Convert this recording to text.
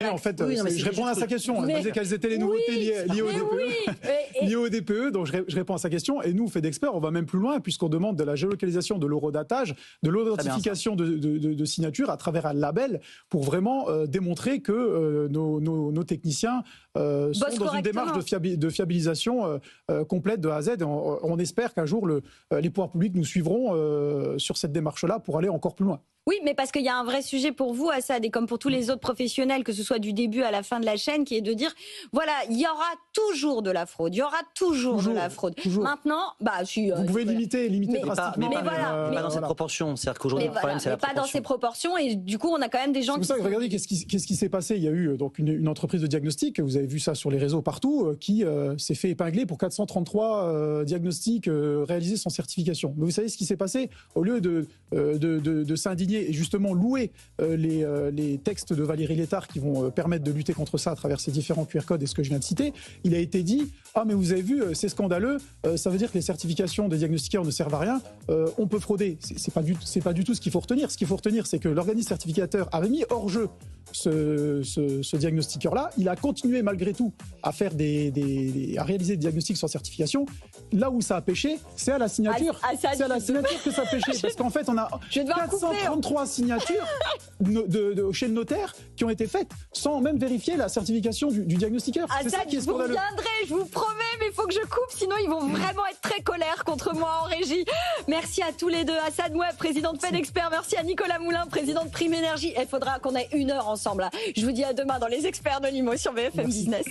En fait, oui, je réponds à sa question. Elle disait quelles étaient les nouveautés liées au DPE. Liées au DPE, donc je réponds à sa question. Et nous, fait d'experts, on va même plus loin, puisqu'on demande de la géolocalisation, de l'horodatage, de l'authentification de signatures à travers un label pour vraiment démontrer que nos techniciens sont dans une démarche de fiabilisation complète de A à Z. On espère qu'un jour, les pouvoirs publics nous suivront sur cette démarche-là pour aller encore plus loin. Oui, mais parce qu'il y a un vrai sujet pour vous, Assad, et comme pour tous les autres professionnels, que ce soit du début à la fin de la chaîne, qui est de dire, voilà, il y aura toujours de la fraude, il y aura toujours de la fraude. Toujours. Maintenant, vous pouvez limiter drastiquement. Mais pas dans cette proportion. C'est-à-dire qu'aujourd'hui, le problème, c'est la proportion. Pas dans ces proportions, et du coup, on a quand même des gens qui... C'est pour ça que regardez, qu'est-ce qui s'est passé. Il y a eu donc une entreprise de diagnostic, vous avez vu ça sur les réseaux partout, qui s'est fait épingler pour 433 diagnostics réalisés sans certification. Mais vous savez ce qui s'est passé? Au lieu de s'indigner et justement louer les textes de Valérie Létard qui vont permettre de lutter contre ça à travers ces différents QR codes et ce que je viens de citer, il a été dit « Ah mais vous avez vu, c'est scandaleux, ça veut dire que les certifications des diagnostiqueurs ne servent à rien, on peut frauder ». C'est pas du tout ce qu'il faut retenir. Ce qu'il faut retenir, c'est que l'organisme certificateur avait mis hors jeu ce diagnostiqueur-là. Il a continué malgré tout à à réaliser des diagnostics sans certification. Là où ça a pêché, c'est à la signature. C'est à la signature que ça a pêché. Parce qu'en fait, on a 433 signatures chez le notaire qui ont été faites sans même vérifier la certification du diagnostiqueur. C'est ça qui est scandaleux. Je vous reviendrai, je vous promets, mais il faut que je coupe, sinon ils vont vraiment être très colères contre moi en régie. Merci à tous les deux. Assad Moueb, président de FedExpert. Merci à Nicolas Moulin, président de Prime Énergie. Il faudra qu'on ait 1 heure ensemble. Je vous dis à demain dans les experts de l'IMO sur BFM Business.